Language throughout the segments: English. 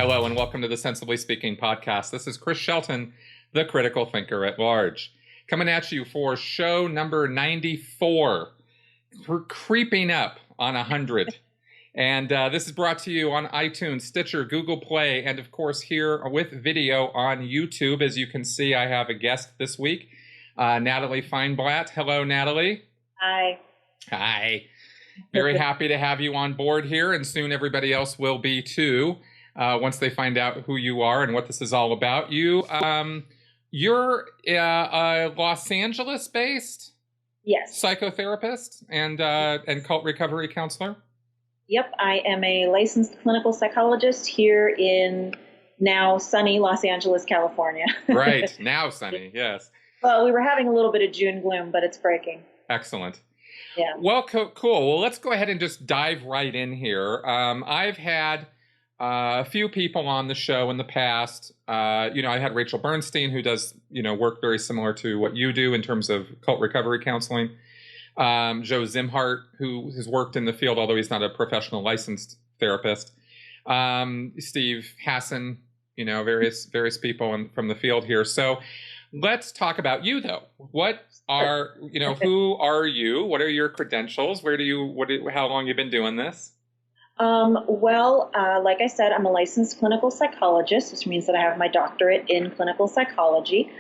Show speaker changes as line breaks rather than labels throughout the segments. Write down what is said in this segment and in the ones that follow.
Hello and welcome to the Sensibly Speaking podcast. This is Chris Shelton, the critical thinker at large, coming at you for show number 94. We're creeping up on 100. And this is brought to you on iTunes, Stitcher, Google Play, and of course here with video on YouTube. As you can see, I have a guest this week, Natalie Feinblatt. Hello, Natalie.
Hi.
Hi. Very happy to have you on board here, and soon everybody else will be too. Once they find out who you are and what this is all about. You're a Los Angeles-based psychotherapist and cult recovery counselor.
Yep, I am a licensed clinical psychologist here in now sunny Los Angeles, California.
Right, now sunny, yes.
Well, we were having a little bit of June gloom, but it's breaking.
Excellent.
Yeah.
Well, cool. Well, let's go ahead and just dive right in here. I've had a few people on the show in the past. I had Rachel Bernstein, who does, work very similar to what you do in terms of cult recovery counseling. Joe Zimhart, who has worked in the field, although he's not a professional licensed therapist. Steve Hassan, various people from the field here. So let's talk about you, though. Who are you? What are your credentials? How long have you been doing this?
Like I said, I'm a licensed clinical psychologist, which means that I have my doctorate in clinical psychology.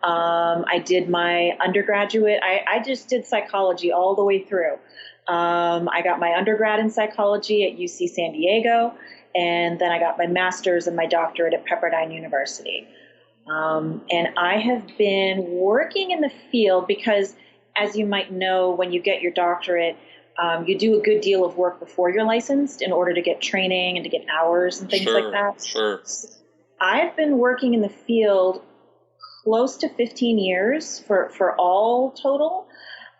I did my undergraduate, I just did psychology all the way through. I got my undergrad in psychology at UC San Diego, and then I got my master's and my doctorate at Pepperdine University. And I have been working in the field because, as you might know, when you get your doctorate, you do a good deal of work before you're licensed in order to get training and to get hours and things like that.
Sure.
I've been working in the field close to 15 years for all total.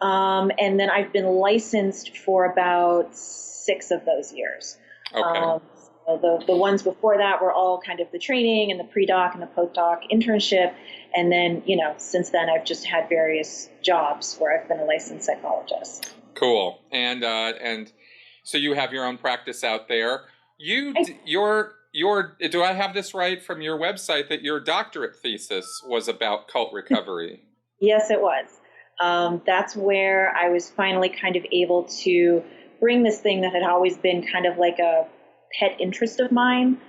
And then I've been licensed for about 6 of those years.
Okay.
The ones before that were all kind of the training and the pre-doc and the post-doc internship. And then, since then I've just had various jobs where I've been a licensed psychologist.
Cool. And so you have your own practice out there. Do I have this right from your website that your doctorate thesis was about cult recovery?
Yes, it was. That's where I was finally kind of able to bring this thing that had always been kind of like a pet interest of mine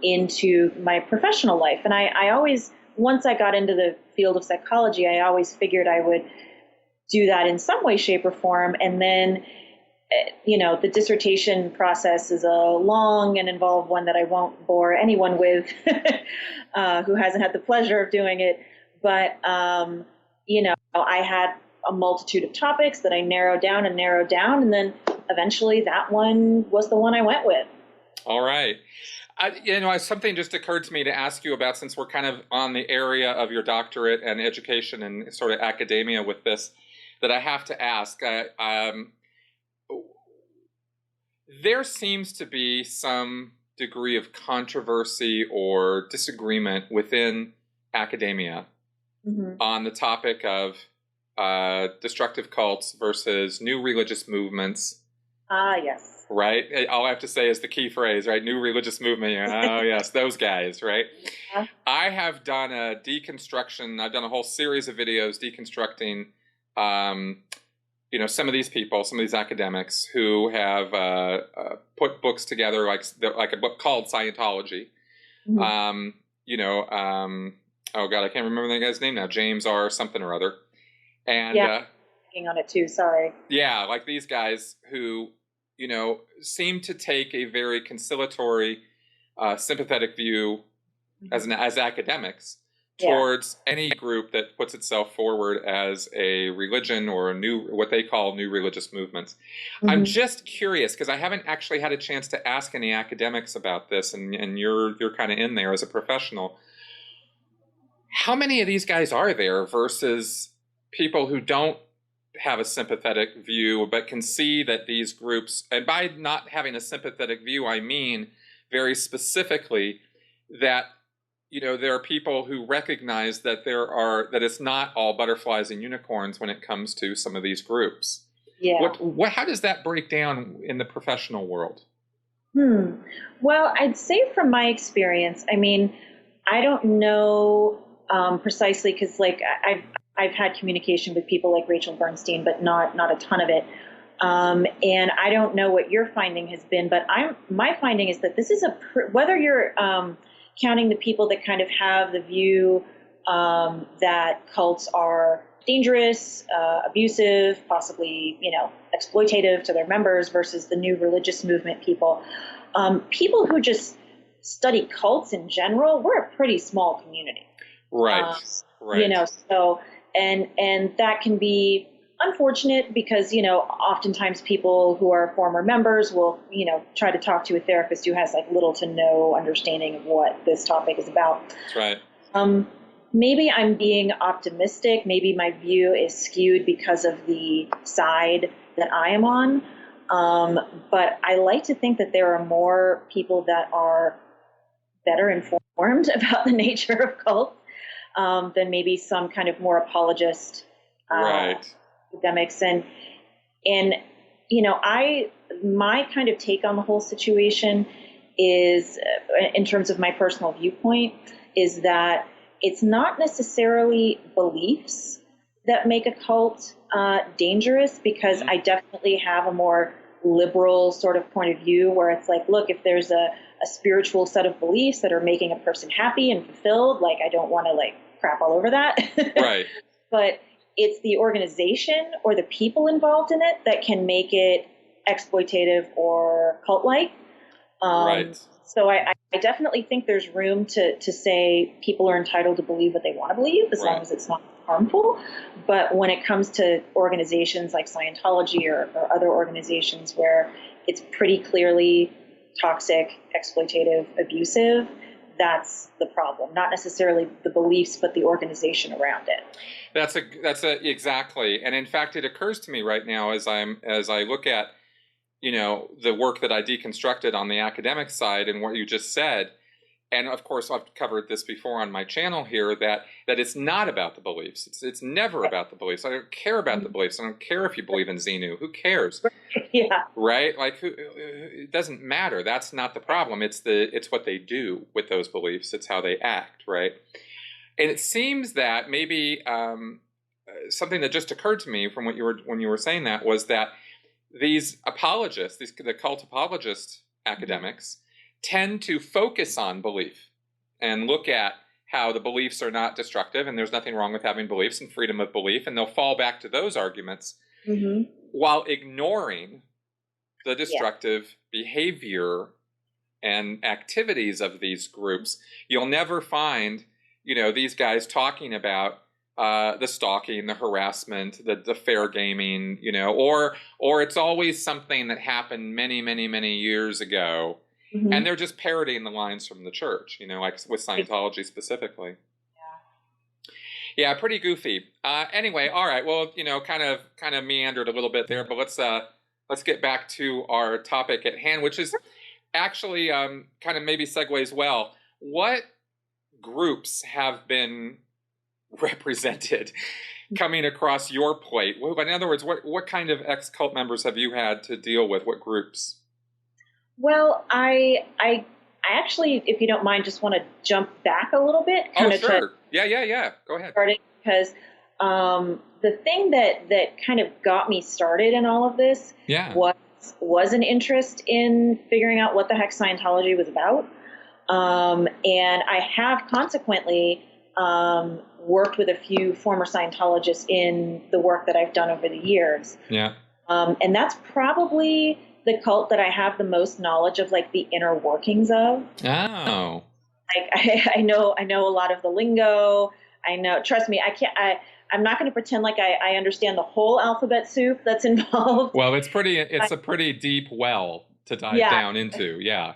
into my professional life. And I always, once I got into the field of psychology, I always figured I would do that in some way, shape, or form. And then, the dissertation process is a long and involved one that I won't bore anyone with who hasn't had the pleasure of doing it. But, I had a multitude of topics that I narrowed down. And then eventually that one was the one I went with.
All right. Something just occurred to me to ask you about, since we're kind of on the area of your doctorate and education and sort of academia with this, that I have to ask. There seems to be some degree of controversy or disagreement within academia on the topic of destructive cults versus new religious movements.
Yes.
Right? All I have to say is the key phrase, right? New religious movement. Oh, yes, those guys, right? Yeah. I have done a deconstruction. I've done a whole series of videos deconstructing some of these people, some of these academics who have put books together, like a book called Scientology. Oh God, I can't remember the guy's name now. James R. something or other. And
working on it too. Sorry.
Yeah, like these guys who seem to take a very conciliatory, sympathetic view as academics towards any group that puts itself forward as a religion or what they call new religious movements. I'm just curious, because I haven't actually had a chance to ask any academics about this, and you're kind of in there as a professional. How many of these guys are there versus people who don't have a sympathetic view but can see that these groups, and by not having a sympathetic view, I mean very specifically that there are people who recognize that that it's not all butterflies and unicorns when it comes to some of these groups.
Yeah.
How does that break down in the professional world?
Hmm. Well, I'd say from my experience, I mean, I don't know precisely because, like, I've had communication with people like Rachel Bernstein, but not a ton of it. And I don't know what your finding has been, but my finding is that this is whether you're counting the people that kind of have the view that cults are dangerous, abusive, possibly, exploitative to their members versus the new religious movement people. People who just study cults in general, we're a pretty small community.
Right. Right.
So, and that can be unfortunate because, oftentimes people who are former members will, try to talk to a therapist who has like little to no understanding of what this topic is about.
That's right.
Maybe I'm being optimistic. Maybe my view is skewed because of the side that I am on. But I like to think that there are more people that are better informed about the nature of cults than maybe some kind of more apologist academics. And my kind of take on the whole situation is, in terms of my personal viewpoint, is that it's not necessarily beliefs that make a cult dangerous, because I definitely have a more liberal sort of point of view where it's like, look, if there's a spiritual set of beliefs that are making a person happy and fulfilled, like, I don't want to like crap all over that.
Right.
But it's the organization or the people involved in it that can make it exploitative or cult-like.
Right.
So I definitely think there's room to say people are entitled to believe what they want to believe, as long as it's not harmful. But when it comes to organizations like Scientology or other organizations where it's pretty clearly toxic, exploitative, abusive, that's the problem. Not necessarily the beliefs, but the organization around it.
That's exactly. And in fact, it occurs to me right now as I look at, the work that I deconstructed on the academic side and what you just said. And of course, I've covered this before on my channel here, that it's not about the beliefs. It's never about the beliefs. I don't care about the beliefs. I don't care if you believe in Xenu. Who cares?
Yeah.
Right? Like, it doesn't matter. That's not the problem. It's what they do with those beliefs. It's how they act, right? And it seems that maybe something that just occurred to me from when you were saying that was that these apologists, the cult apologist academics, tend to focus on belief and look at how the beliefs are not destructive and there's nothing wrong with having beliefs and freedom of belief, and they'll fall back to those arguments while ignoring the destructive behavior and activities of these groups. You'll never find, these guys talking about the stalking, the harassment, the fair gaming, or it's always something that happened many, many, many years ago. And they're just parodying the lines from the church, like with Scientology specifically. Yeah, pretty goofy. Anyway, all right. Well, kind of meandered a little bit there, but let's get back to our topic at hand, which is actually kind of maybe segues well. What groups have been represented coming across your plate? In other words, what kind of ex-cult members have you had to deal with? What groups?
Well, I actually, if you don't mind, just want to jump back a little bit.
Sure. Yeah. Go ahead.
Because the thing that kind of got me started in all of this was an interest in figuring out what the heck Scientology was about. And I have consequently worked with a few former Scientologists in the work that I've done over the years.
Yeah.
And that's probably the cult that I have the most knowledge of, like, the inner workings of.
Oh.
Like, I know a lot of the lingo. I know, trust me, I'm not going to pretend like I understand the whole alphabet soup that's involved.
Well, it's a pretty deep well to dive down into. Yeah.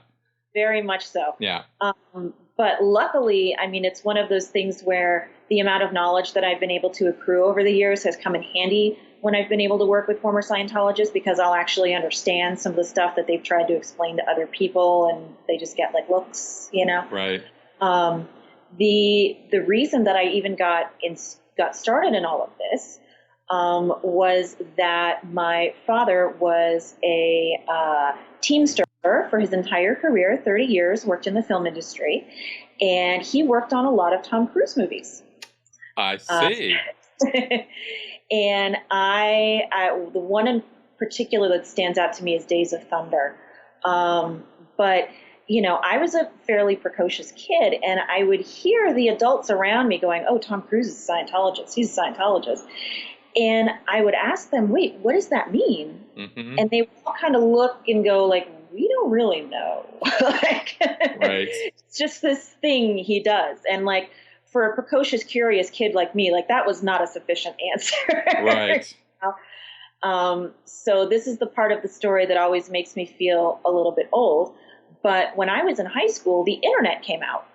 Very much so.
Yeah.
But luckily, I mean, it's one of those things where the amount of knowledge that I've been able to accrue over the years has come in handy when I've been able to work with former Scientologists, because I'll actually understand some of the stuff that they've tried to explain to other people, and they just get like looks,
Right.
The reason that I even got started in all of this was that my father was a Teamster for his entire career, 30 years, worked in the film industry, and he worked on a lot of Tom Cruise movies.
I see.
And the one in particular that stands out to me is Days of Thunder. But, I was a fairly precocious kid, and I would hear the adults around me going, oh, Tom Cruise is a Scientologist. He's a Scientologist. And I would ask them, wait, what does that mean?
Mm-hmm.
And they would all kind of look and go like, we don't really know. Like,
right.
It's just this thing he does. And like, for a precocious, curious kid like me, like that was not a sufficient answer.
Right.
So this is the part of the story that always makes me feel a little bit old. But when I was in high school, the internet came out.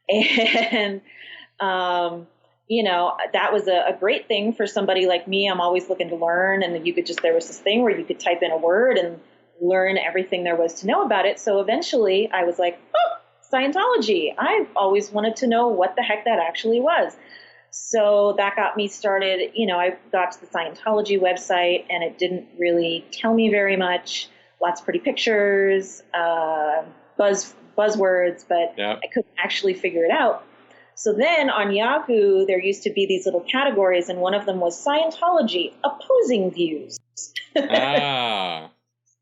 And, that was a great thing for somebody like me. I'm always looking to learn. And there was this thing where you could type in a word and learn everything there was to know about it. So eventually I was like, oh, Scientology. I've always wanted to know what the heck that actually was. So that got me started. I got to the Scientology website and it didn't really tell me very much. Lots of pretty pictures, buzzwords, but
yep.
I couldn't actually figure it out. So then on Yahoo, there used to be these little categories, and one of them was Scientology, opposing views.
Ah.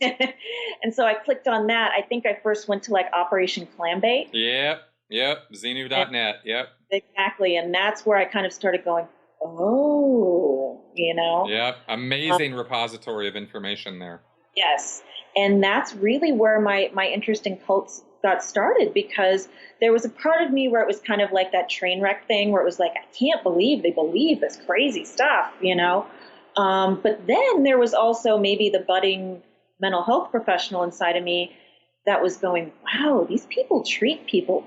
And so I clicked on that. I think I first went to like Operation Clambake.
Yep. Xenu.net. Yep.
Exactly. And that's where I kind of started going, oh,
Yep. Amazing repository of information there.
Yes. And that's really where my interest in cults got started, because there was a part of me where it was kind of like that train wreck thing where it was like, I can't believe they believe this crazy stuff, But then there was also maybe the budding mental health professional inside of me that was going, wow, these people treat people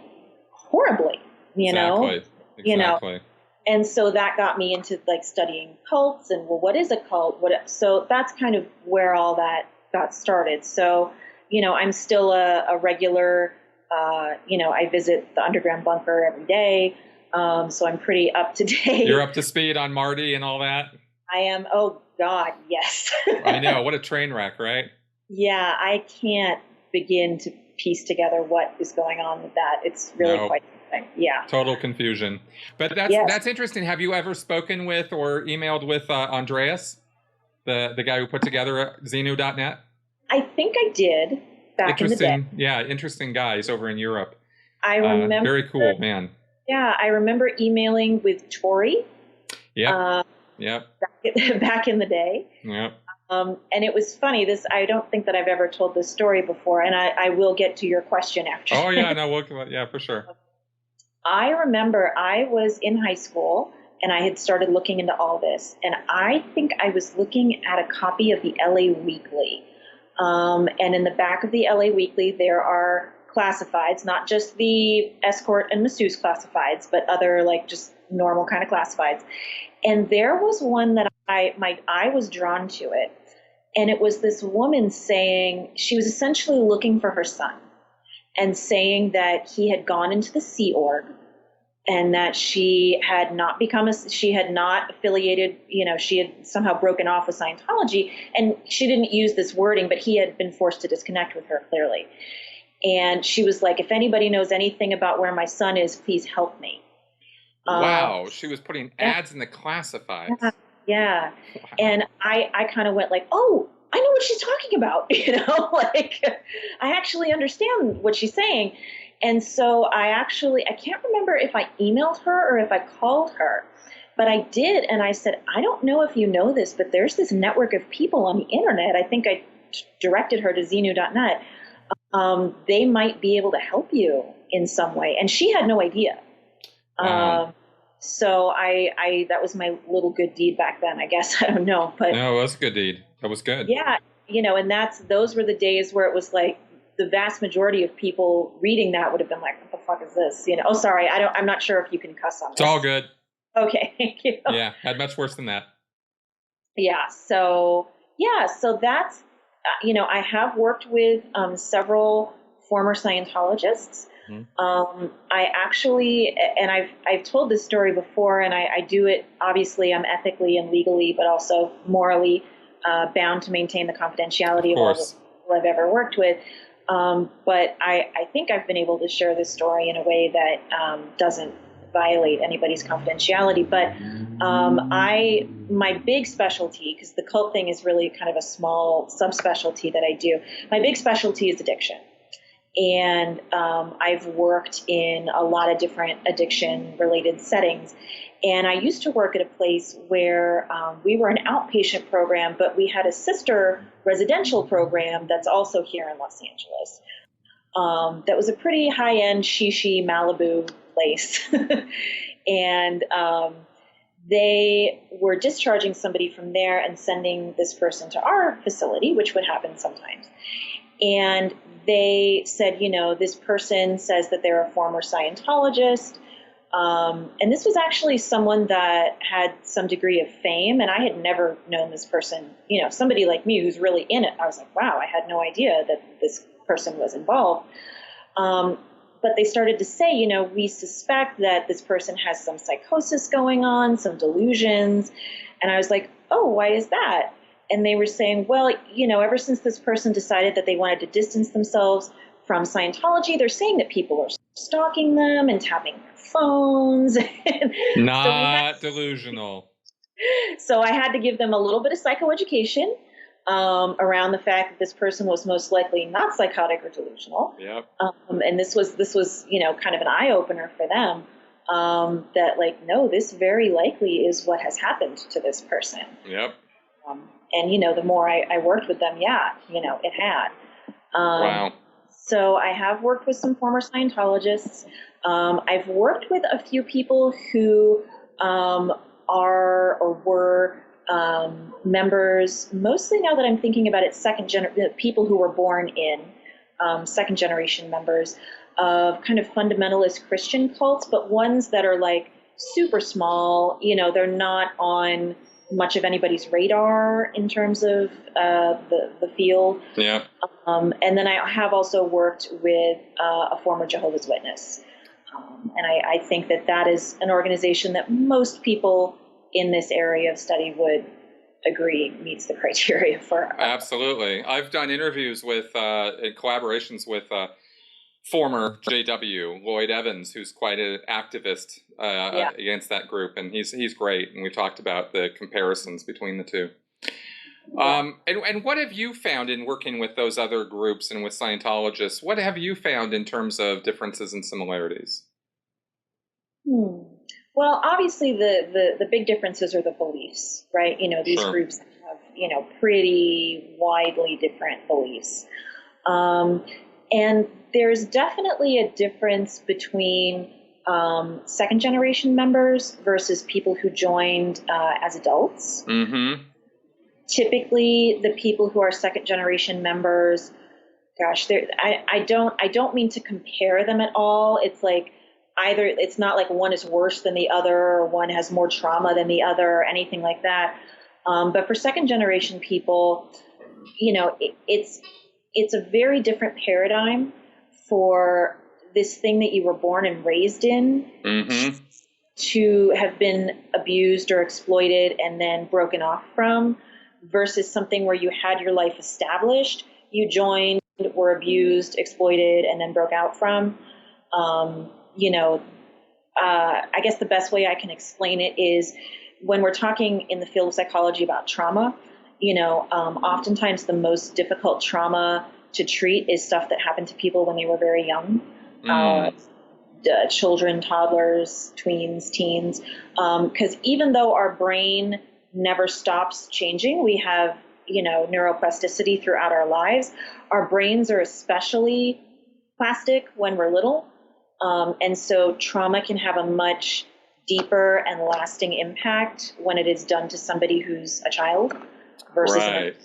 horribly,
Exactly.
And so that got me into like studying cults and, well, what is a cult? So that's kind of where all that got started. So, I'm still a regular, I visit the underground bunker every day. So I'm pretty up to date.
You're up to speed on Marty and all that?
I am. Oh God, yes.
I know. What a train wreck, right?
Yeah. I can't begin to piece together what is going on with that. It's really quite interesting. Yeah.
Total confusion. But that's interesting. Have you ever spoken with or emailed with Andreas, the guy who put together Xenu.net?
I think I did back in the day.
Yeah, interesting guy. He's over in Europe.
I remember.
Very cool, man.
Yeah, I remember emailing with Tori.
Yep.
Back in the day.
Yep.
And it was funny. I don't think that I've ever told this story before, and I will get to your question after.
Oh yeah, no, yeah, for sure.
I remember I was in high school and I had started looking into all this, and I think I was looking at a copy of the LA Weekly. And in the back of the LA Weekly, there are classifieds, not just the escort and masseuse classifieds, but other like just normal kind of classifieds. And there was one that my eye was drawn to it. And it was this woman saying, she was essentially looking for her son and saying that he had gone into the Sea Org and that she had not affiliated, she had somehow broken off with Scientology, and she didn't use this wording, but he had been forced to disconnect with her clearly. And she was like, if anybody knows anything about where my son is, please help me.
Wow. She was putting ads in the classifieds.
Yeah. Wow. And I kind of went like, oh, I know what she's talking about. Like I actually understand what she's saying. And so I can't remember if I emailed her or if I called her, but I did. And I said, I don't know if you know this, but there's this network of people on the internet. I think I directed her to Xenu.net. They might be able to help you in some way. And she had no idea.
Wow.
So that was my little good deed back then, I guess. I don't know, but
no, it was a good deed. That was good.
Yeah. And those were the days where it was like the vast majority of people reading that would have been like, what the fuck is this? Oh, sorry. I'm not sure if you can cuss on this.
It's all good.
Okay. Thank you.
Yeah. Had much worse than that.
Yeah. So that's, I have worked with several former Scientologists. I actually, and I've told this story before, and I do it, obviously I'm ethically and legally, but also morally bound to maintain the confidentiality of all the people I've ever worked with. But I think I've been able to share this story in a way that doesn't violate anybody's confidentiality. But my big specialty, because the cult thing is really kind of a small subspecialty that I do, my big specialty is addiction. And I've worked in a lot of different addiction-related settings. And I used to work at a place where we were an outpatient program, but we had a sister residential program that's also here in Los Angeles. That was a pretty high-end shishi Malibu place. And they were discharging somebody from there and sending this person to our facility, which would happen sometimes. And they said, this person says that they're a former Scientologist. And this was actually someone that had some degree of fame, and I had never known this person, somebody like me who's really in it. I was like, wow, I had no idea that this person was involved. But they started to say, we suspect that this person has some psychosis going on, some delusions. And I was like, oh, why is that? And they were saying, well, ever since this person decided that they wanted to distance themselves from Scientology, they're saying that people are stalking them and tapping their phones.
Not delusional.
So I had to give them a little bit of psychoeducation around the fact that this person was most likely not psychotic or delusional.
Yep.
And this was kind of an eye opener for them. That no, this very likely is what has happened to this person.
Yep.
And the more I worked with them, it had.
Wow.
So I have worked with some former Scientologists. I've worked with a few people who are or were members, mostly now that I'm thinking about it, people who were born in second generation members of kind of fundamentalist Christian cults, but ones that are like super small. They're not on much of anybody's radar in terms of the field.
Yeah.
And then I have also worked with a former Jehovah's Witness. And I think that is an organization that most people in this area of study would agree meets the criteria for.
Absolutely. I've done interviews with, in collaborations with former JW, Lloyd Evans, who's quite an activist against that group. And he's great. And we talked about the comparisons between the two. And what have you found in working with those other groups and with Scientologists? What have you found in terms of differences and similarities?
Well, obviously the big differences are the beliefs, right? These
Sure.
groups have, pretty widely different beliefs. And there's definitely a difference between second generation members versus people who joined as adults.
Mm-hmm.
Typically, the people who are second generation members, I don't mean to compare them at all. It's like either it's not like one is worse than the other, or one has more trauma than the other, or anything like that. But for second generation people, it's a very different paradigm for this thing that you were born and raised in.
Mm-hmm.
To have been abused or exploited and then broken off from, versus something where you had your life established, you joined, were abused, exploited, and then broke out from. I guess the best way I can explain it is when we're talking in the field of psychology about trauma, oftentimes the most difficult trauma to treat is stuff that happened to people when they were very young. Children, toddlers, tweens, teens, because even though our brain never stops changing, we have, neuroplasticity throughout our lives. Our brains are especially plastic when we're little. And so trauma can have a much deeper and lasting impact when it is done to somebody who's a child versus
Right.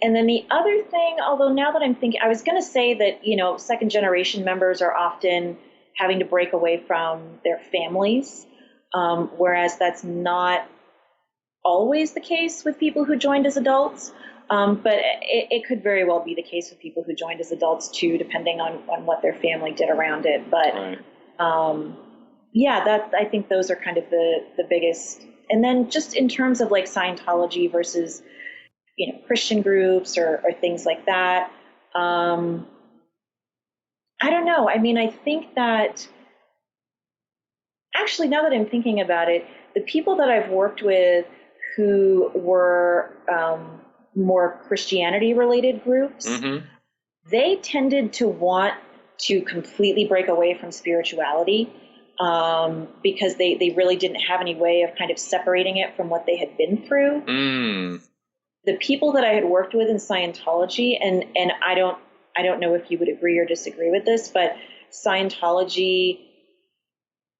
And then the other thing, although now that I'm thinking, I was going to say that, second generation members are often having to break away from their families, whereas that's not always the case with people who joined as adults. But it could very well be the case with people who joined as adults too, depending on what their family did around it. But
Right.
I think those are kind of the biggest. And then just in terms of like Scientology versus, Christian groups or things like that. I don't know. I mean, I think that actually, now that I'm thinking about it, the people that I've worked with who were more Christianity related groups,
Mm-hmm.
they tended to want to completely break away from spirituality because they really didn't have any way of kind of separating it from what they had been through.
Mm.
The people that I had worked with in Scientology, and I don't know if you would agree or disagree with this, but Scientology,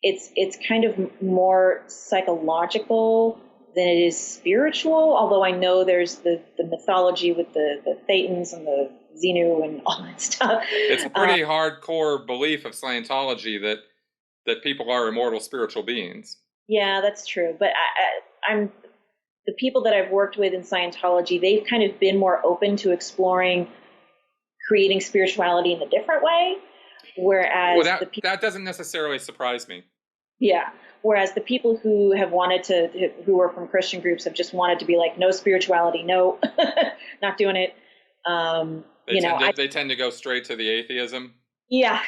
it's kind of more psychological than it is spiritual, although I know there's the mythology with the Thetans and the Xenu and all that stuff.
It's a pretty hardcore belief of Scientology that people are immortal spiritual beings.
Yeah, that's true. But I'm the people that I've worked with in Scientology, they've kind of been more open to exploring creating spirituality in a different way. Whereas
that doesn't necessarily surprise me.
Yeah. Whereas the people who have who are from Christian groups have just wanted to be like, no spirituality, no, not doing it.
They tend to go straight to the atheism.
Yeah.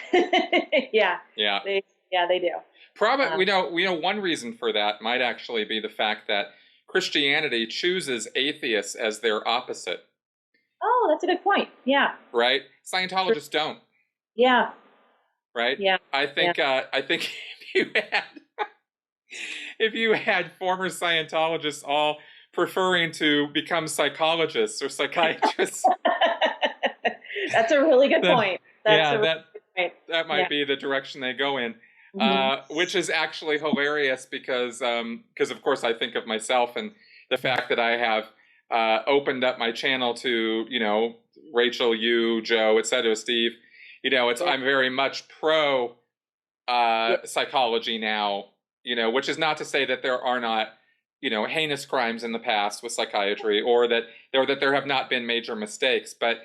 Yeah.
Yeah.
They do.
Probably, we know one reason for that might actually be the fact that Christianity chooses atheists as their opposite.
Oh, that's a good point. Yeah.
Right? Scientologists don't.
Yeah.
Right?
Yeah.
I think if you had former Scientologists all preferring to become psychologists or psychiatrists.
That's a really good point.
That might be the direction they go in. Which is actually hilarious because of course I think of myself and the fact that I have opened up my channel to, Rachel, you, Joe, etc., Steve. I'm very much pro psychology now, which is not to say that there are not, heinous crimes in the past with psychiatry or that there have not been major mistakes. But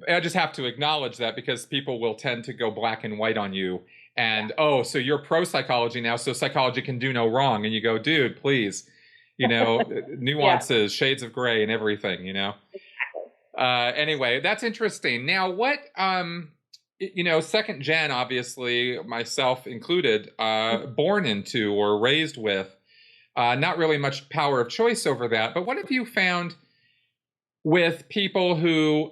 I just have to acknowledge that because people will tend to go black and white on you. And, so you're pro-psychology now, so psychology can do no wrong. And you go, dude, please, nuances, shades of gray and everything, Anyway, that's interesting. Now, what, second gen, obviously, myself included, born into or raised with, not really much power of choice over that. But what have you found with people who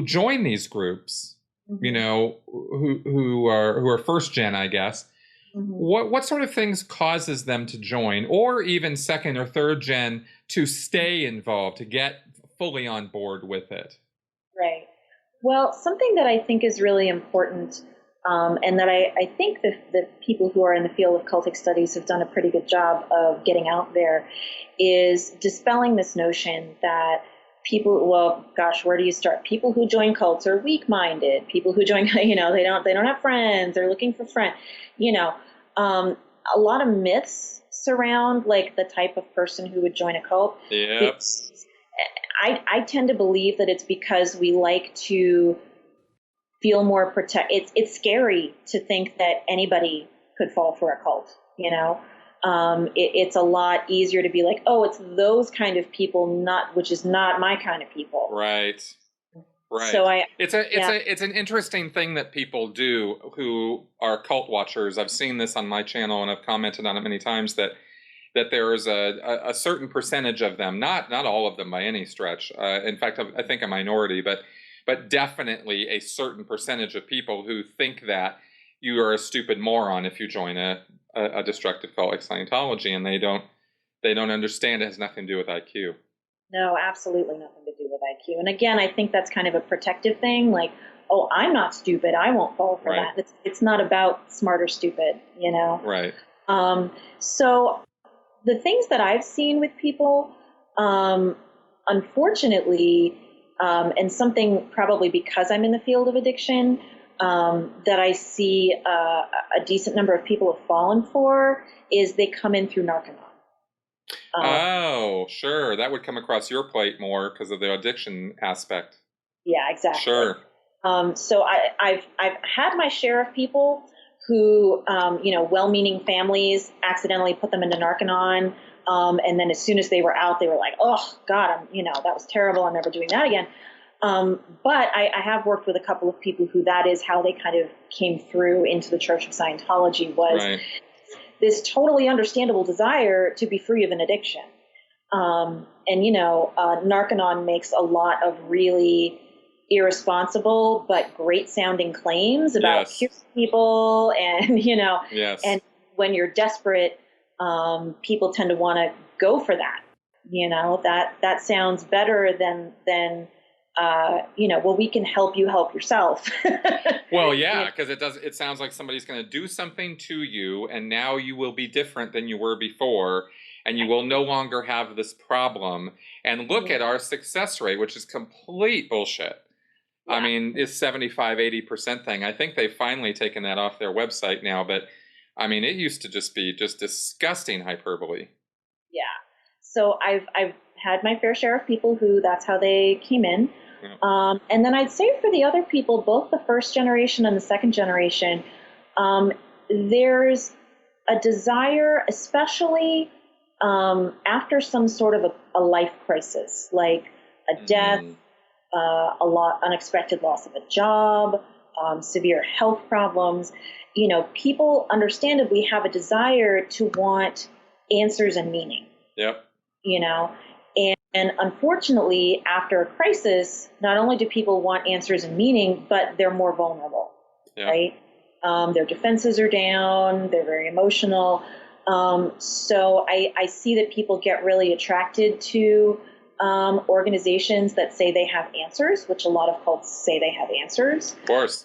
join these groups? Who are first gen, I guess. What sort of things causes them to join, or even second or third gen to stay involved, to get fully on board with it?
Right. Well, something that I think is really important, and that I think the people who are in the field of cultic studies have done a pretty good job of getting out there, is dispelling this notion that where do you start? People who join cults are weak-minded. People who join, they don't have friends. They're looking for friends. A lot of myths surround like the type of person who would join a cult.
Yep.
I tend to believe that it's because we like to feel more protected. It's scary to think that anybody could fall for a cult. It's a lot easier to be like, oh, it's those kind of people, which is not my kind of people.
Right.
So
it's an interesting thing that people do who are cult watchers. I've seen this on my channel and I've commented on it many times that there is a certain percentage of them, not all of them by any stretch. In fact, I think a minority, but definitely a certain percentage of people who think that you are a stupid moron if you join a destructive cult like Scientology, and they don't understand it has nothing to do with IQ.
No, absolutely nothing to do with IQ. And again, I think that's kind of a protective thing, like, oh, I'm not stupid, I won't fall for that. It's not about smart or stupid,
Right.
So the things that I've seen with people, unfortunately, and something probably because I'm in the field of addiction, that I see a decent number of people have fallen for, is they come in through Narconon.
Oh, sure. That would come across your plate more because of the addiction aspect.
Yeah, exactly.
Sure.
So I've had my share of people who, well-meaning families accidentally put them into Narconon. And then as soon as they were out, they were like, oh God, that was terrible. I'm never doing that again. But I have worked with a couple of people who that is how they kind of came through into the Church of Scientology, was
Right.
this totally understandable desire to be free of an addiction. Narconon makes a lot of really irresponsible but great sounding claims about
Yes.
curing people, and
Yes.
and when you're desperate, people tend to want to go for that. That sounds better than well, we can help you help yourself.
Well, yeah, because it sounds like somebody's going to do something to you, and now you will be different than you were before, and you will no longer have this problem. And look at our success rate, which is complete bullshit. Yeah. I mean, it's 75-80% thing. I think they've finally taken that off their website now, but I mean, it used to just be disgusting hyperbole.
Yeah. So I've had my fair share of people who that's how they came in. Yeah. And then I'd say for the other people, both the first generation and the second generation, there's a desire, especially after some sort of a life crisis, like a death, unexpected loss of a job, severe health problems. People understandably have a desire to want answers and meaning.
Yep.
And unfortunately, after a crisis, not only do people want answers and meaning, but they're more vulnerable, right? Their defenses are down, they're very emotional. So I see that people get really attracted to organizations that say they have answers, which a lot of cults say they have answers.
Of course.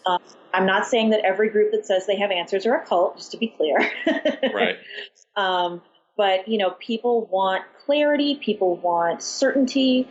I'm not saying that every group that says they have answers are a cult, just to be clear.
Right.
But, people want clarity, people want certainty,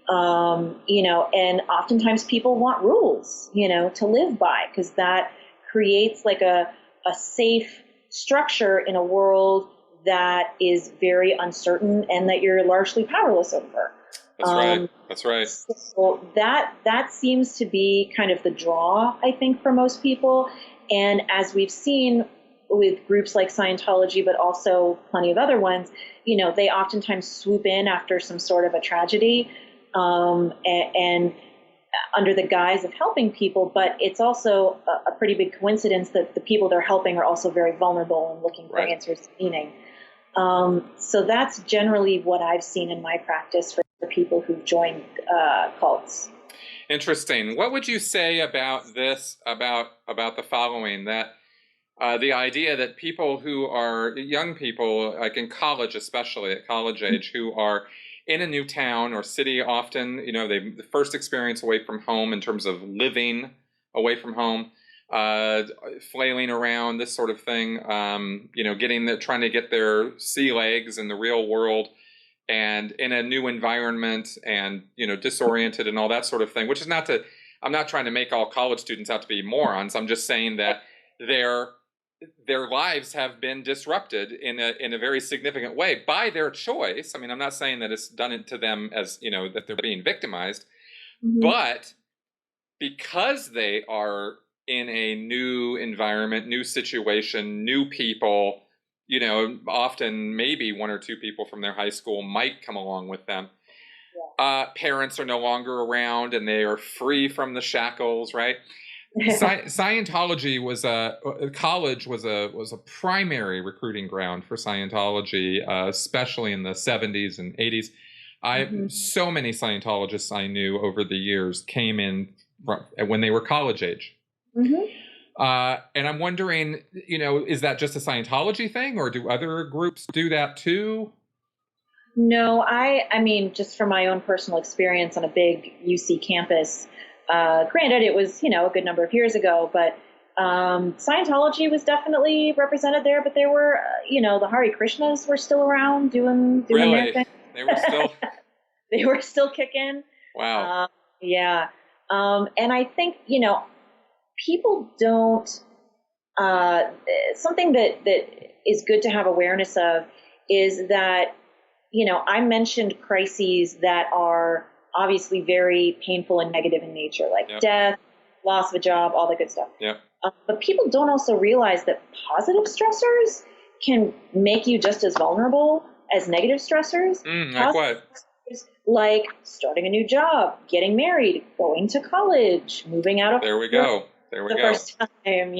and oftentimes people want rules, to live by, because that creates like a safe structure in a world that is very uncertain and that you're largely powerless over.
That's right. That's right.
So that seems to be kind of the draw, I think, for most people. And as we've seen with groups like Scientology, but also plenty of other ones, they oftentimes swoop in after some sort of a tragedy, and under the guise of helping people. But it's also a pretty big coincidence that the people they're helping are also very vulnerable and looking for answers to meaning. So that's generally what I've seen in my practice for people who've joined cults.
Interesting. What would you say about this, about the following, that the idea that people who are young people, like in college, especially at college age, who are in a new town or city, often, the first experience away from home in terms of living away from home, flailing around, this sort of thing, trying to get their sea legs in the real world and in a new environment and, disoriented and all that sort of thing, which is I'm not trying to make all college students out to be morons. I'm just saying that their lives have been disrupted in a very significant way by their choice. I mean, I'm not saying that it's done it to them as, that they're being victimized, but because they are in a new environment, new situation, new people, often maybe one or two people from their high school might come along with them. Yeah. Parents are no longer around and they are free from the shackles, right? Scientology college was a primary recruiting ground for Scientology, especially in the 70s and 80s. So many Scientologists I knew over the years came in when they were college age. And I'm wondering, is that just a Scientology thing, or do other groups do that too?
No, I mean, just from my own personal experience on a big UC campus, granted, it was, a good number of years ago, but Scientology was definitely represented there. But there were, the Hare Krishnas were still around doing
really?
their thing.
They were still
they were still kicking.
Wow.
Yeah. And I think, people don't. Something that is good to have awareness of is that, I mentioned crises that are obviously very painful and negative in nature, like death, loss of a job, all that good stuff.
Yep.
But people don't also realize that positive stressors can make you just as vulnerable as negative stressors.
Like what?
Stressors like starting a new job, getting married, going to college, moving out of
There we go. There we
the
go.
first time,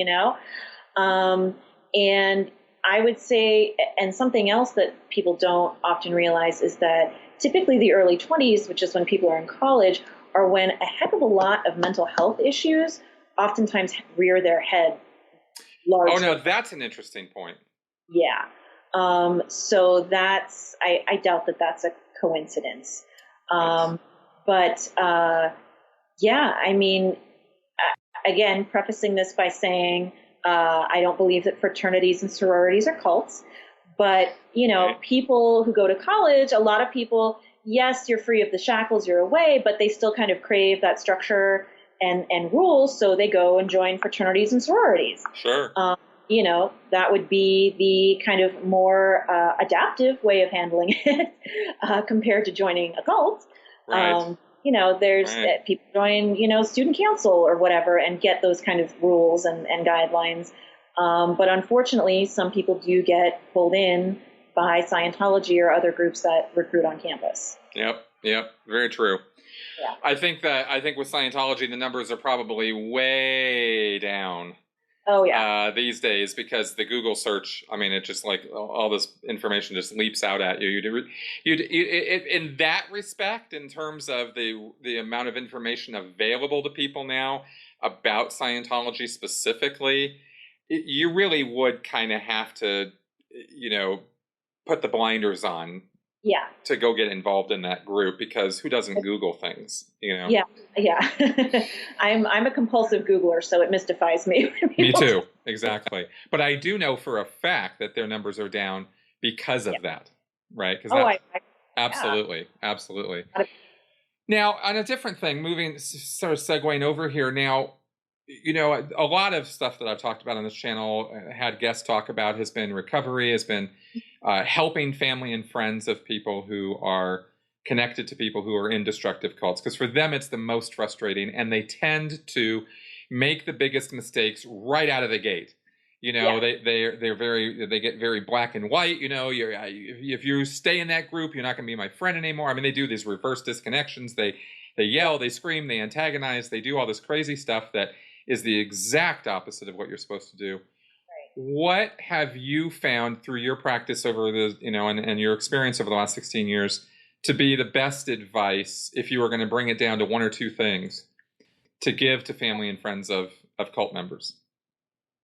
and I would say, and something else that people don't often realize is that typically the early 20s, which is when people are in college, are when a heck of a lot of mental health issues oftentimes rear their head largely.
Oh, no, that's an interesting point.
Yeah. So that's, I doubt that that's a coincidence. But yeah, I mean, again, prefacing this by saying, I don't believe that fraternities and sororities are cults, but, people who go to college, a lot of people, yes, you're free of the shackles, you're away, but they still kind of crave that structure and rules. So they go and join fraternities and sororities.
Sure.
That would be the kind of more adaptive way of handling it compared to joining a cult.
Right.
There's people join, student council or whatever and get those kind of rules and guidelines. But unfortunately, some people do get pulled in by Scientology or other groups that recruit on campus.
Yep. Very true.
Yeah.
I think with Scientology, the numbers are probably way down.
Oh, yeah.
These days, because the Google search, I mean, it just like all this information just leaps out at you. In that respect, in terms of the amount of information available to people now about Scientology specifically, you really would kind of have to, put the blinders on.
Yeah.
To go get involved in that group, because who doesn't Google things,
Yeah. I'm a compulsive Googler, so it mystifies me.
Me too. Exactly. But I do know for a fact that their numbers are down because of that, right? Absolutely. Now, on a different thing, moving, sort of segueing over here now, a lot of stuff that I've talked about on this channel, had guests talk about, has been recovery, has been helping family and friends of people who are connected to people who are in destructive cults, because for them it's the most frustrating, and they tend to make the biggest mistakes right out of the gate. They get very black and white. If you stay in that group, you're not going to be my friend anymore. I mean, they do these reverse disconnections. They yell, they scream, they antagonize, they do all this crazy stuff that is the exact opposite of what you're supposed to do. What have you found through your practice over the, and your experience over the last 16 years to be the best advice, if you were going to bring it down to one or two things, to give to family and friends of cult members?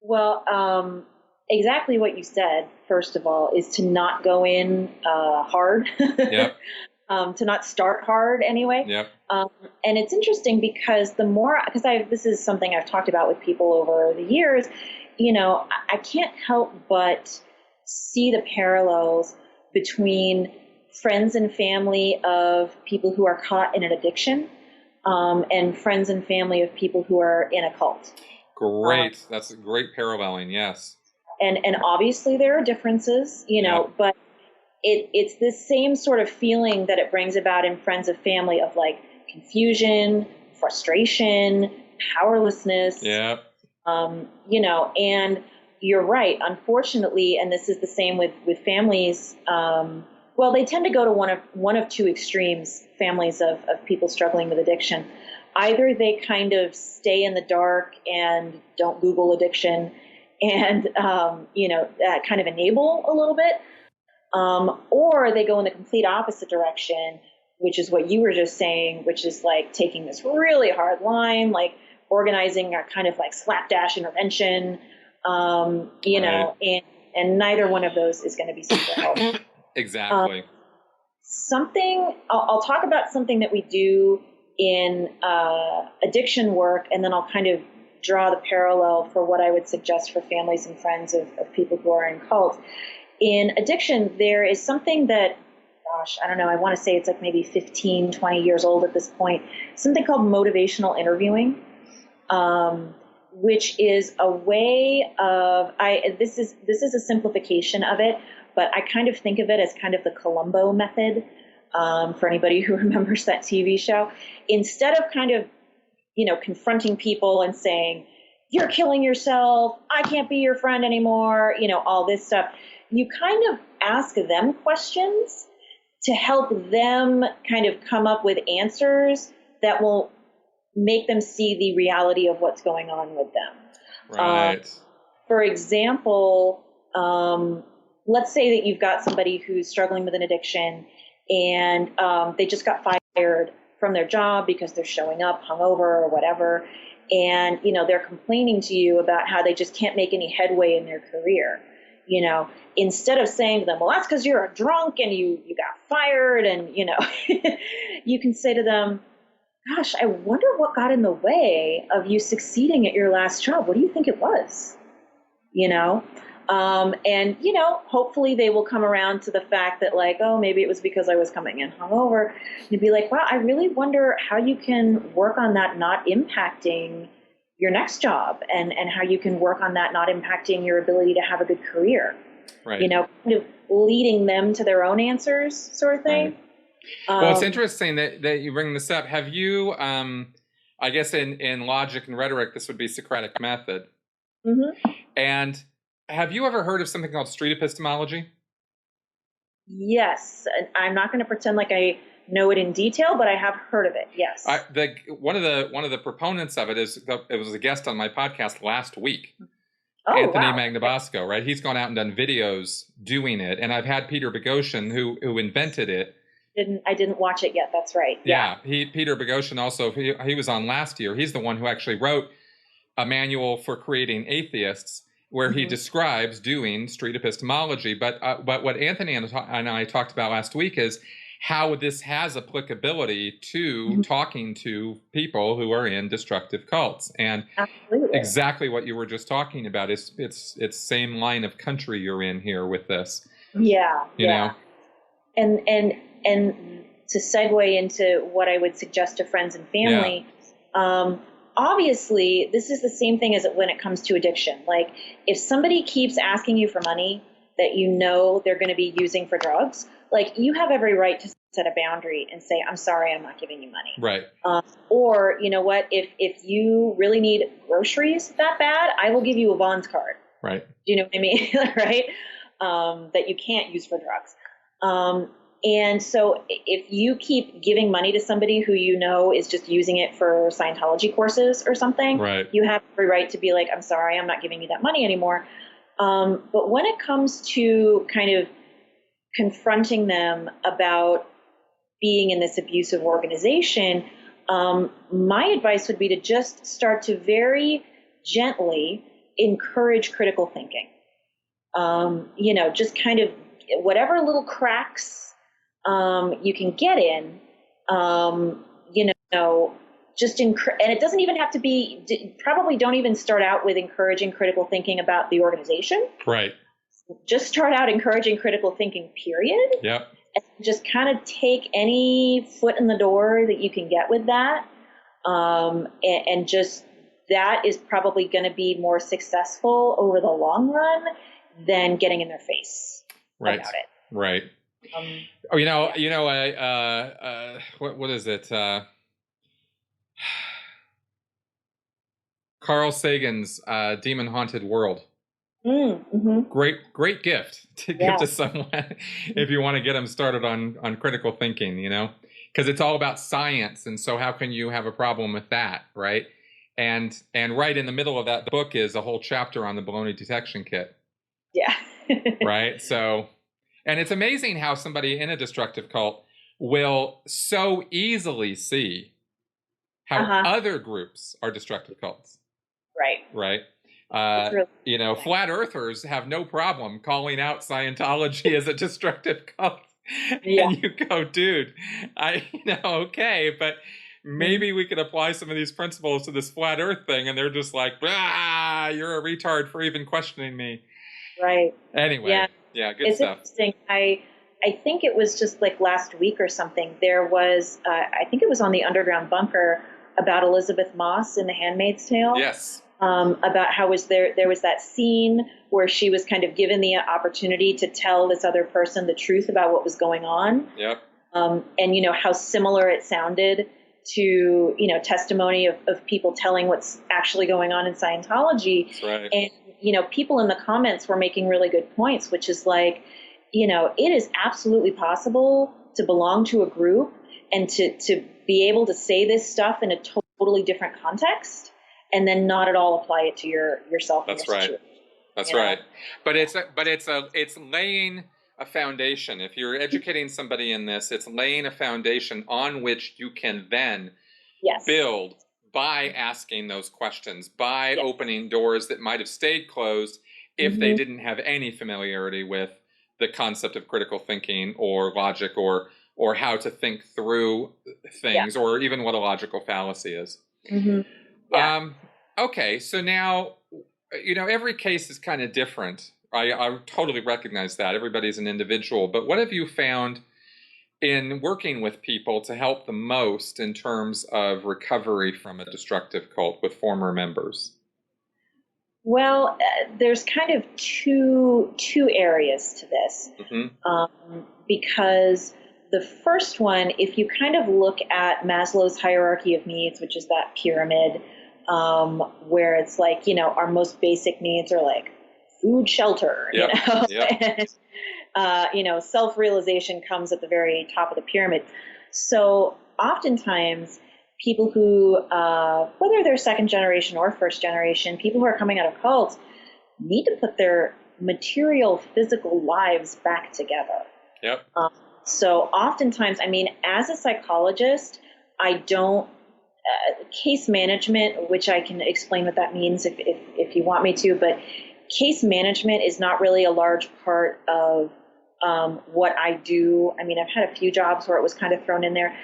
Well, exactly what you said, first of all, is to not go in hard.
Yep.
To not start hard anyway.
Yep.
And it's interesting because this is something I've talked about with people over the years, I can't help but see the parallels between friends and family of people who are caught in an addiction, and friends and family of people who are in a cult.
Great. That's a great paralleling. Yes.
And obviously there are differences,
Yep.
but it's this same sort of feeling that it brings about in friends of family of like confusion, frustration, powerlessness.
Yeah.
And you're right, unfortunately, and this is the same with families. Well, they tend to go to one of two extremes, families of people struggling with addiction. Either they kind of stay in the dark and don't Google addiction and, kind of enable a little bit. Or they go in the complete opposite direction, which is what you were just saying, which is like taking this really hard line, like organizing a kind of like slapdash intervention,
Right.
and neither one of those is going to be super helpful.
Exactly.
I'll talk about something that we do in addiction work, and then I'll kind of draw the parallel for what I would suggest for families and friends of people who are in cults. In addiction, there is something that, I don't know, I want to say it's like maybe 15, 20 years old at this point, something called motivational interviewing, which is a way of, this is a simplification of it, but I kind of think of it as kind of the Columbo method, for anybody who remembers that TV show. Instead of kind of, confronting people and saying, you're killing yourself, I can't be your friend anymore, all this stuff, you kind of ask them questions to help them kind of come up with answers that will make them see the reality of what's going on with them.
Right.
For example, let's say that you've got somebody who's struggling with an addiction and they just got fired from their job because they're showing up hungover or whatever. And, you know, they're complaining to you about how they just can't make any headway in their career. You know, instead of saying to them, well, that's because you're a drunk and you got fired. And, you know, you can say to them, gosh, I wonder what got in the way of you succeeding at your last job. What do you think it was? You know, and, you know, hopefully they will come around to the fact that like, oh, maybe it was because I was coming in hungover. You'd be like, wow, I really wonder how you can work on that not impacting your next job and how you can work on that not impacting your ability to have a good career.
Right.
You know, kind of leading them to their own answers sort of thing.
Right. Well, it's interesting that you bring this up. Have you, I guess in logic and rhetoric, this would be Socratic method.
Mm-hmm.
And have you ever heard of something called street epistemology?
Yes. I'm not going to pretend like I know it in detail, but I have heard of it. Yes.
One of the proponents of it was a guest on my podcast last week.
Oh,
Anthony
wow.
Magnabosco, right? He's gone out and done videos doing it. And I've had Peter Boghossian, who invented it.
I didn't watch it yet. That's right.
Yeah. Peter Boghossian also, he was on last year. He's the one who actually wrote a manual for creating atheists, where he describes doing street epistemology. But what Anthony and I talked about last week is how this has applicability to talking to people who are in destructive cults. And
Absolutely.
exactly what you were just talking about is it's same line of country you're in here with this.
Yeah.
You know?
And to segue into what I would suggest to friends and family, obviously this is the same thing as when it comes to addiction. Like if somebody keeps asking you for money that you know they're going to be using for drugs, like you have every right to set a boundary and say, I'm sorry, I'm not giving you money.
Right.
Or, you know what, if you really need groceries that bad, I will give you a Vons card.
Right.
Do you know what I mean? Right. That you can't use for drugs. And so if you keep giving money to somebody who you know is just using it for Scientology courses or something,
right,
you have every right to be like, I'm sorry, I'm not giving you that money anymore. But when it comes to kind of confronting them about being in this abusive organization, my advice would be to just start to very gently encourage critical thinking. You know, just kind of whatever little cracks you can get in, you know, just and it doesn't even have to be, probably don't even start out with encouraging critical thinking about the organization.
Right.
Just start out encouraging critical thinking, period.
Yep.
And just kind of take any foot in the door that you can get with that. And just, that is probably going to be more successful over the long run than getting in their face about it.
Right. What is it? Carl Sagan's Demon Haunted World. Great gift to give to someone if you want to get them started on critical thinking, you know, because it's all about science. And so how can you have a problem with that? Right. And right in the middle of that book is a whole chapter on the baloney detection kit.
Yeah.
Right. So, and it's amazing how somebody in a destructive cult will so easily see how other groups are destructive cults.
Right.
Right.
Really
you know, flat earthers have no problem calling out Scientology as a destructive cult.
Yeah.
And you go, dude, okay, but maybe we could apply some of these principles to this flat earth thing. And they're just like, you're a retard for even questioning me.
Right.
Anyway. Yeah, good stuff.
It's interesting. I think it was just like last week or something. There was, I think it was on the Underground Bunker about Elizabeth Moss in The Handmaid's Tale.
Yes.
About how there was that scene where she was kind of given the opportunity to tell this other person the truth about what was going on.
Yep.
And, you know, how similar it sounded to, you know, testimony of people telling what's actually going on in Scientology.
That's right.
And, you know, people in the comments were making really good points, which is like, it is absolutely possible to belong to a group and to be able to say this stuff in a totally different context and then not at all apply it to yourself.
That's right. That's right. But it's laying a foundation. If you're educating somebody in this, it's laying a foundation on which you can then build by asking those questions, by opening doors that might have stayed closed if they didn't have any familiarity with the concept of critical thinking or logic or how to think through things or even what a logical fallacy is. Okay, so now, every case is kind of different. I totally recognize that. Everybody's an individual. But what have you found in working with people to help the most in terms of recovery from a destructive cult with former members?
Well, there's kind of two areas to this. Because the first one, if you kind of look at Maslow's hierarchy of needs, which is that pyramid, where it's like, our most basic needs are like food, shelter, self-realization comes at the very top of the pyramid. So oftentimes people who, whether they're second generation or first generation, people who are coming out of cults need to put their material, physical lives back together. So oftentimes, as a psychologist, I don't, case management, which I can explain what that means if you want me to, but case management is not really a large part of what I do. I've had a few jobs where it was kind of thrown in there.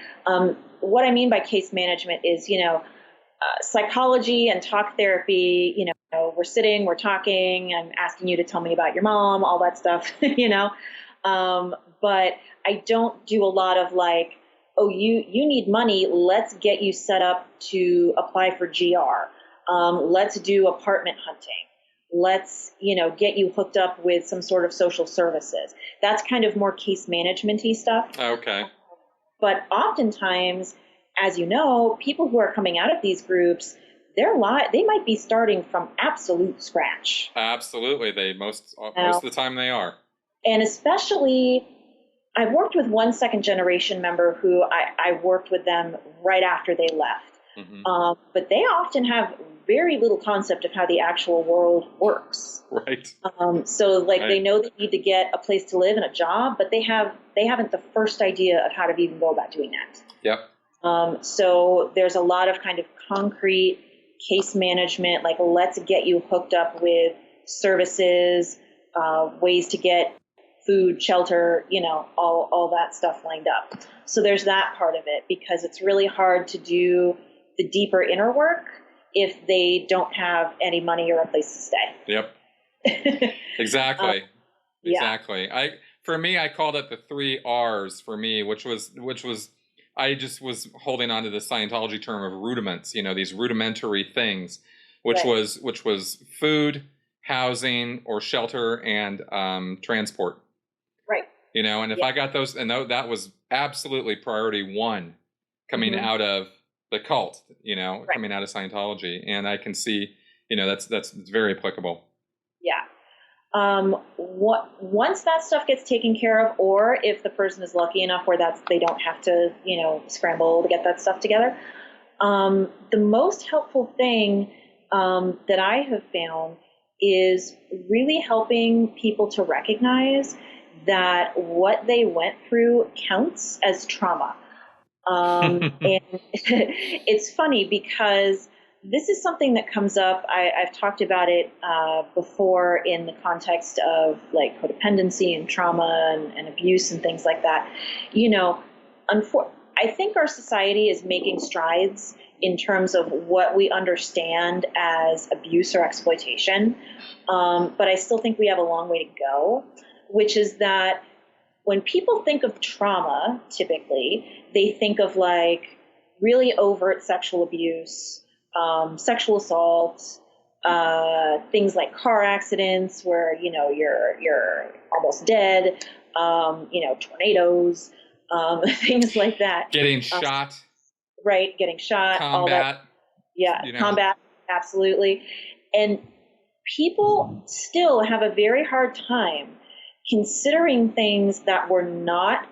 What I mean by case management is, psychology and talk therapy, we're sitting, we're talking, I'm asking you to tell me about your mom, all that stuff, but I don't do a lot of like, oh, you need money, let's get you set up to apply for GR. Let's do apartment hunting. Let's, get you hooked up with some sort of social services. That's kind of more case management-y stuff.
Okay.
But oftentimes, as you know, people who are coming out of these groups, they might be starting from absolute scratch.
Absolutely. Most of the time they are.
And especially, I've worked with one second generation member who I worked with them right after they left. But they often have very little concept of how the actual world works.
Right.
They know they need to get a place to live and a job, but they haven't the first idea of how to even go about doing that. So there's a lot of kind of concrete case management, like let's get you hooked up with services, ways to get food, shelter, all that stuff lined up. So there's that part of it, because it's really hard to do the deeper inner work if they don't have any money or a place to stay.
Exactly. Exactly. For me, I called it the 3 R's for me, which was I just was holding on to the Scientology term of rudiments, these rudimentary things, which was food, housing or shelter, and transport.
Right.
And if I got those, and that was absolutely priority 1 coming out of the cult, coming out of Scientology. And I can see, that's very applicable.
Once that stuff gets taken care of, or if the person is lucky enough where they don't have to, scramble to get that stuff together, the most helpful thing that I have found is really helping people to recognize that what they went through counts as trauma. And it's funny because this is something that comes up. I've talked about it before in the context of like codependency and trauma and abuse and things like that. I think our society is making strides in terms of what we understand as abuse or exploitation. But I still think we have a long way to go, which is that when people think of trauma, typically, they think of like really overt sexual abuse, sexual assault, things like car accidents where, you're almost dead, tornadoes, things like that.
Getting shot.
Right, getting shot.
Combat.
All that. Yeah, combat, absolutely. And people still have a very hard time considering things that were not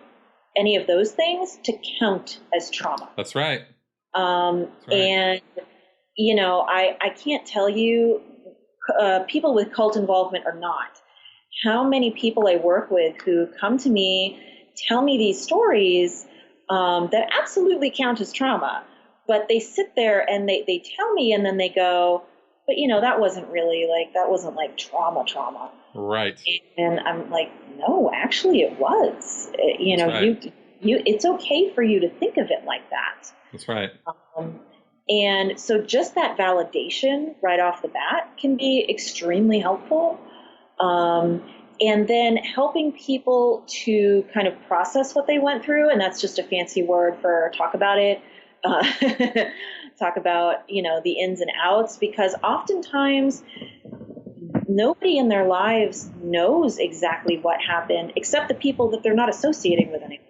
any of those things to count as trauma.
That's right.
And, you know, I can't tell you, people with cult involvement or not, how many people I work with who come to me, tell me these stories that absolutely count as trauma, but they sit there and they tell me, and then they go, but you know, that wasn't like trauma.
Right.
And I'm like, no, actually it was. You know, it's okay for you to think of it like that.
That's right.
And so just that validation right off the bat can be extremely helpful. And then helping people to kind of process what they went through, and that's just a fancy word for talk about it. Talk about, you know, the ins and outs, because oftentimes nobody in their lives knows exactly what happened except the people that they're not associating with anymore.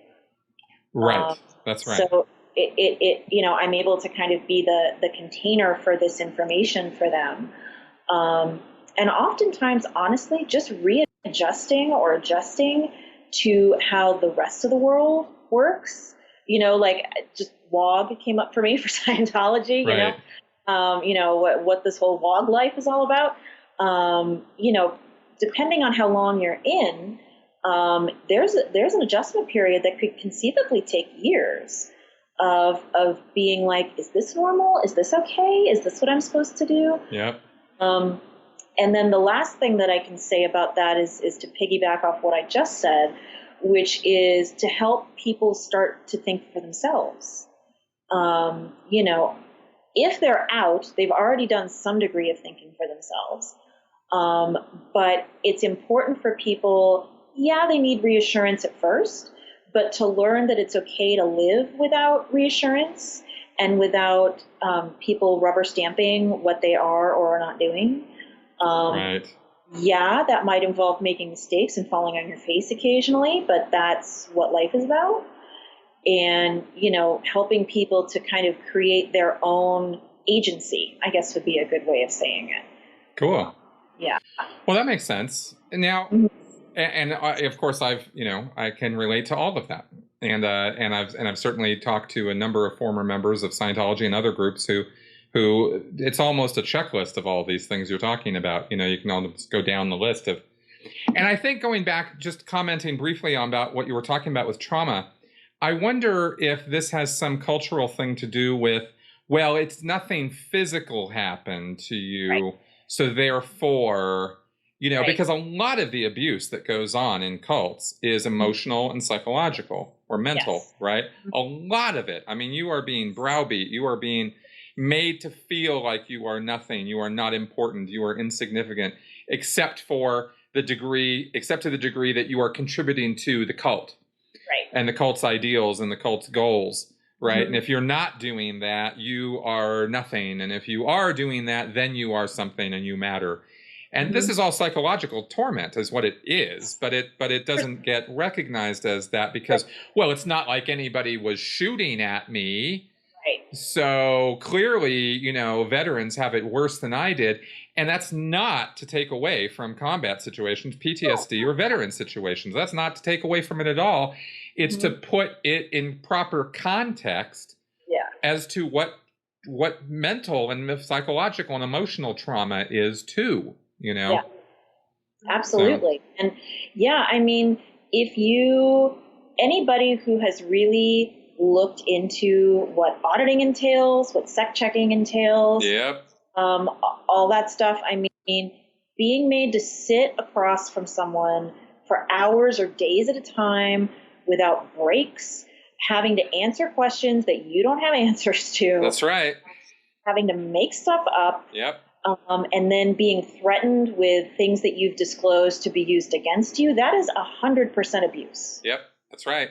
Right. That's right.
So it you know, I'm able to kind of be the container for this information for them. And oftentimes, honestly, just readjusting or adjusting to how the rest of the world works. You know, like just WOG came up for me for Scientology, you know, what this whole WOG life is all about. You know, depending on how long you're in, there's an adjustment period that could conceivably take years of being like, is this normal? Is this okay? Is this what I'm supposed to do?
Yep.
And then the last thing that I can say about that is to piggyback off what I just said, which is to help people start to think for themselves. You know, if they're out, they've already done some degree of thinking for themselves. But it's important for people, they need reassurance at first, but to learn that it's okay to live without reassurance and without people rubber stamping what they are or are not doing.
Right.
Yeah, that might involve making mistakes and falling on your face occasionally, but that's what life is about. And, you know, helping people to kind of create their own agency, I guess would be a good way of saying it.
Cool.
Yeah.
Well, that makes sense. And now, and of course, I can relate to all of that. And I've certainly talked to a number of former members of Scientology and other groups who it's almost a checklist of all these things you're talking about. You know, you can almost go down the list of, and I think going back, just commenting briefly on about what you were talking about with trauma, I wonder if this has some cultural thing to do with, well, it's nothing physical happened to you. Right. So therefore, you know, because a lot of the abuse that goes on in cults is emotional and psychological or mental, right? A lot of it. I mean, you are being browbeat. You are being made to feel like you are nothing. You are not important. You are insignificant, except to the degree that you are contributing to the cult. Right. And the cult's ideals and the cult's goals. Right. And if you're not doing that, you are nothing. And if you are doing that, then you are something and you matter. And this is all psychological torment is what it is, but it doesn't get recognized as that because, well, it's not like anybody was shooting at me. Right. So clearly, you know, veterans have it worse than I did. And that's not to take away from combat situations, PTSD or veteran situations. That's not to take away from it at all. It's to put it in proper context as to what mental and psychological and emotional trauma is too, you know?
Yeah, absolutely. So. And I mean, anybody who has really looked into what auditing entails, what sec checking entails, all that stuff, I mean, being made to sit across from someone for hours or days at a time without breaks, having to answer questions that you don't have answers to.
That's right.
Having to make stuff up.
Yep.
And then being threatened with things that you've disclosed to be used against you. That is 100% abuse.
Yep. That's right.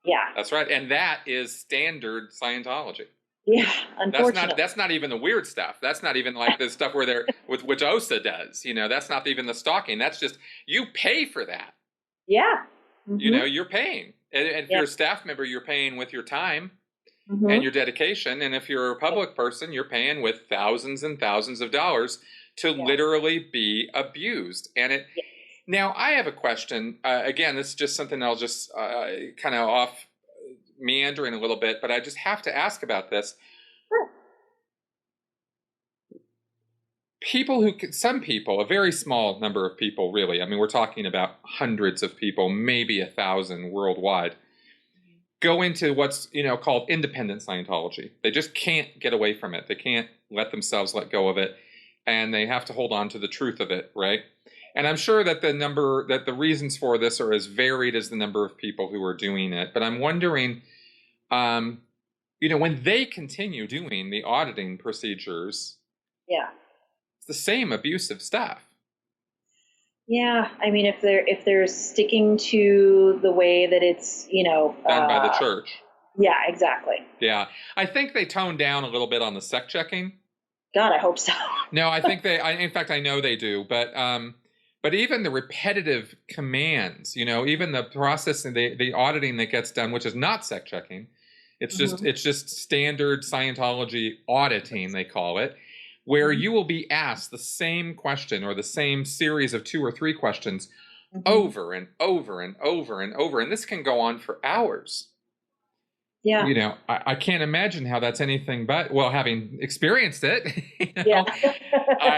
Yeah.
That's right. And that is standard Scientology.
Yeah, unfortunately.
That's not even the weird stuff. That's not even like the stuff where they're which OSA does. You know, that's not even the stalking. That's just you pay for that.
Yeah. Mm-hmm.
You know, you're paying. And if you're a staff member, you're paying with your time and your dedication. And if you're a public person, you're paying with thousands and thousands of dollars to literally be abused. And Now, I have a question. Again, this is just something I'll just kind of off meandering a little bit, but I just have to ask about this.
Sure.
Some people, a very small number of people, really, I mean, we're talking about hundreds of people, maybe 1,000 worldwide, go into what's, called independent Scientology. They just can't get away from it. They can't let themselves let go of it, and they have to hold on to the truth of it, right? And I'm sure that the reasons for this are as varied as the number of people who are doing it. But I'm wondering, when they continue doing the auditing procedures,
yeah,
it's the same abusive stuff.
Yeah, I mean, if they're sticking to the way that it's,
done by the church.
Yeah, exactly.
Yeah, I think they toned down a little bit on the sec checking.
God, I hope so.
No, I think in fact, I know they do, but even the repetitive commands, even the process and the auditing that gets done, which is not sec checking, it's just standard Scientology auditing, they call it, where you will be asked the same question or the same series of 2 or 3 questions over and over and over and over, and this can go on for hours.
Yeah.
I can't imagine how that's anything but, well, having experienced it,
Yeah.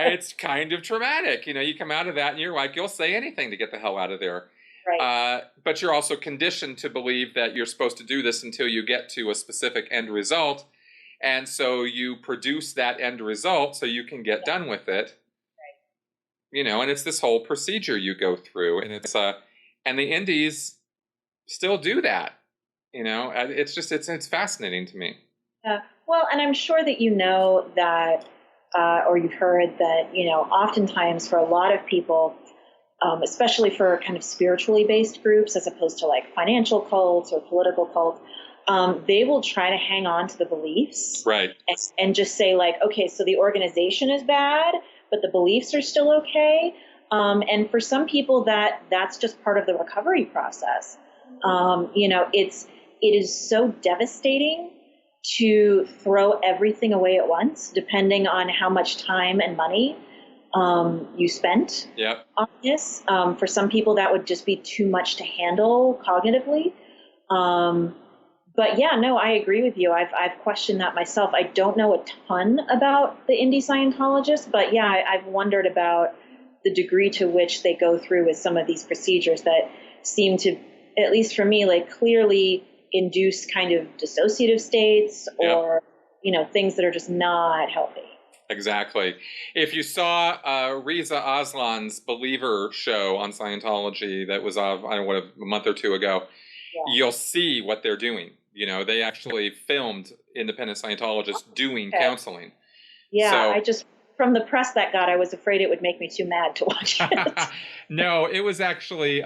it's kind of traumatic. You come out of that and you're like, you'll say anything to get the hell out of there.
Right.
But you're also conditioned to believe that you're supposed to do this until you get to a specific end result. And so you produce that end result so you can get done with it. Right. And it's this whole procedure you go through, and and the indies still do that. It's fascinating to me.
Well, and I'm sure that that, or you've heard that, oftentimes for a lot of people, especially for kind of spiritually based groups, as opposed to like financial cults or political cults, they will try to hang on to the beliefs,
right,
and just say like, okay, so the organization is bad, but the beliefs are still okay. And for some people, that's just part of the recovery process. It is so devastating to throw everything away at once, depending on how much time and money you spent on this. For some people, that would just be too much to handle cognitively. But yeah, no, I agree with you. I've questioned that myself. I don't know a ton about the indie Scientologists, but yeah, I've wondered about the degree to which they go through with some of these procedures that seem to, at least for me, like clearly induce kind of dissociative states or, things that are just not healthy.
Exactly. If you saw Reza Aslan's Believer show on Scientology that was a month or 2 ago, you'll see what they're doing. They actually filmed independent Scientologists doing counseling.
Yeah, so, from the press that got, I was afraid it would make me too mad to watch it.
No, it was actually,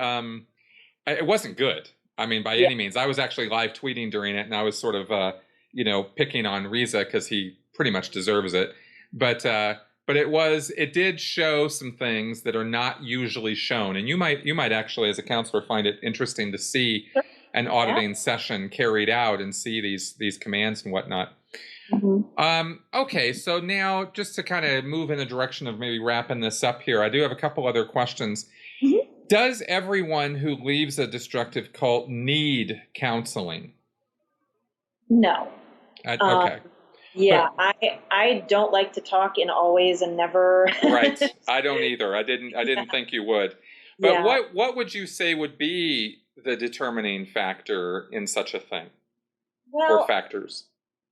it wasn't good. I mean, by any means. I was actually live tweeting during it, and I was sort of, picking on Reza because he pretty much deserves it. But it did show some things that are not usually shown, and you might actually, as a counselor, find it interesting to see an auditing session carried out and see these commands and whatnot. Okay, so now just to kind of move in the direction of maybe wrapping this up here, I do have a couple other questions. Does everyone who leaves a destructive cult need counseling?
No.
Okay.
Yeah, but I don't like to talk in always and never.
Right. I don't either. I didn't think you would. But what would you say would be the determining factor in such a thing? Or factors?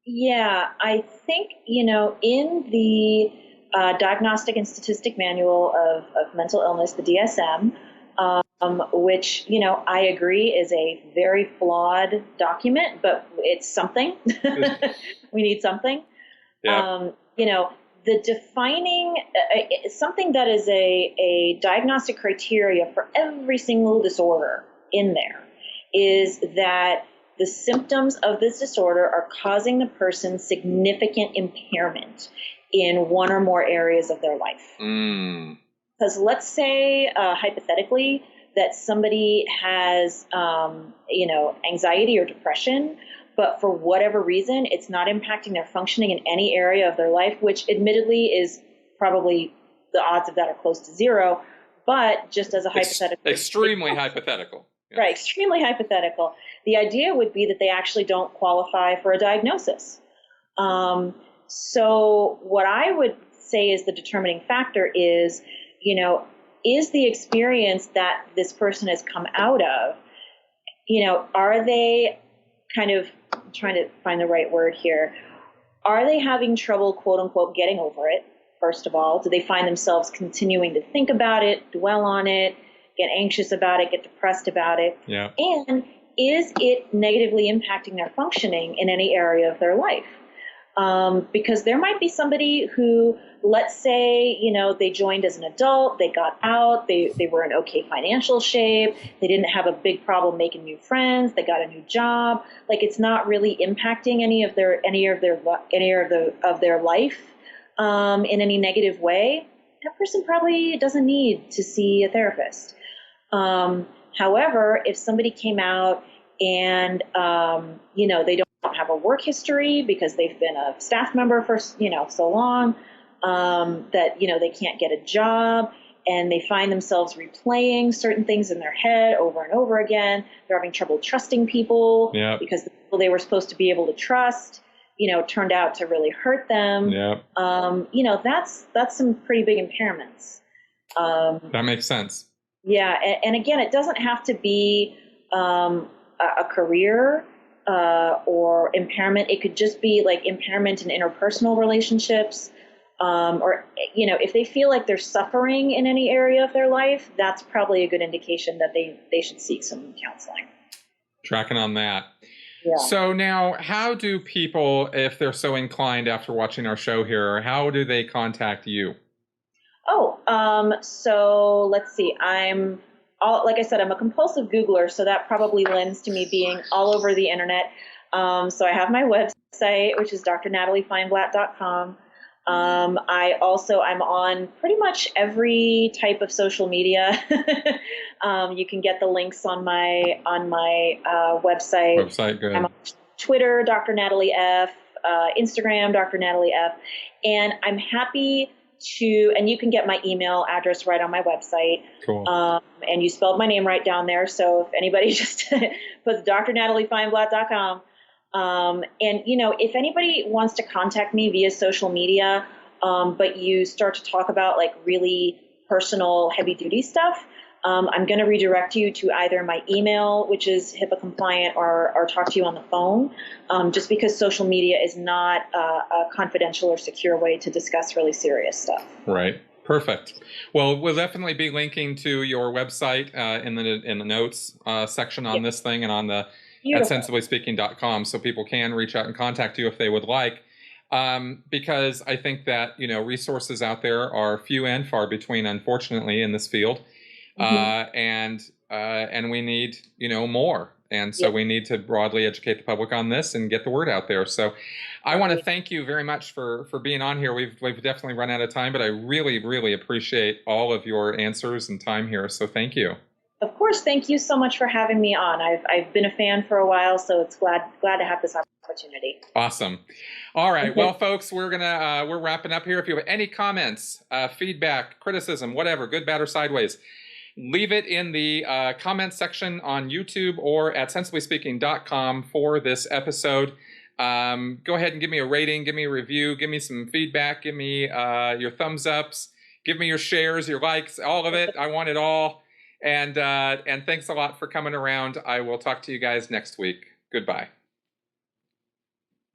Yeah,
I think, in the Diagnostic and Statistic Manual of Mental Illness, the DSM, which, I agree is a very flawed document, but it's something. We need something.
Yeah.
The defining, something that is a diagnostic criteria for every single disorder in there is that the symptoms of this disorder are causing the person significant impairment in one or more areas of their life. Because let's say, hypothetically, that somebody has, anxiety or depression, but for whatever reason, it's not impacting their functioning in any area of their life, which admittedly is probably the odds of that are close to 0. But just as a hypothetical.
Extremely hypothetical.
Yes. Right, extremely hypothetical. The idea would be that they actually don't qualify for a diagnosis. So what I would say is the determining factor is, is the experience that this person has come out of, are they kind of, I'm trying to find the right word here, are they having trouble, quote unquote, getting over it, first of all? Do they find themselves continuing to think about it, dwell on it, get anxious about it, get depressed about it?
Yeah.
And is it negatively impacting their functioning in any area of their life? Because there might be somebody who, let's say, they joined as an adult, they got out, they were in okay financial shape, they didn't have a big problem making new friends, they got a new job, like it's not really impacting any of their life in any negative way. That person probably doesn't need to see a therapist. However, if somebody came out and they don't have a work history because they've been a staff member for so long that they can't get a job, and they find themselves replaying certain things in their head over and over again. They're having trouble trusting people because the people they were supposed to be able to trust turned out to really hurt them. That's some pretty big impairments.
That makes sense.
Yeah, and again, it doesn't have to be a career or impairment. It could just be like impairment in interpersonal relationships, or if they feel like they're suffering in any area of their life, that's probably a good indication that they should seek some counseling.
Tracking on that.
Yeah.
So now, how do people, if they're so inclined after watching our show here, how do they contact you?
So let's see. Like I said, I'm a compulsive Googler, so that probably lends to me being all over the internet. So I have my website, which is drnataliefeinblatt.com. I'm on pretty much every type of social media. You can get the links on my website.
Good.
I'm on Twitter, Dr. Natalie F, Instagram, Dr. Natalie F, and I'm happy to, and you can get my email address right on my website.
Cool.
And you spelled my name right down there. So if anybody just puts drnataliefeinblatt.com. And, if anybody wants to contact me via social media, but you start to talk about like really personal, heavy duty stuff, I'm going to redirect you to either my email, which is HIPAA compliant, or talk to you on the phone, just because social media is not a confidential or secure way to discuss really serious stuff.
Right. Perfect. Well, we'll definitely be linking to your website in the notes section on this thing, and on the at sensiblyspeaking.com, so people can reach out and contact you if they would like. Because I think that resources out there are few and far between, unfortunately, in this field. And we need, more. And so we need to broadly educate the public on this and get the word out there. So I want to thank you very much for being on here. We've definitely run out of time, but I really, really appreciate all of your answers and time here. So thank you.
Of course. Thank you so much for having me on. I've been a fan for a while, so it's glad to have this opportunity.
Awesome. All right. Well, folks, we're wrapping up here. If you have any comments, feedback, criticism, whatever, good, bad, or sideways, leave it in the comment section on YouTube or at sensiblyspeaking.com for this episode. Go ahead and give me a rating, give me a review, give me some feedback, give me your thumbs ups, give me your shares, your likes, all of it. I want it all. And thanks a lot for coming around. I will talk to you guys next week. Goodbye.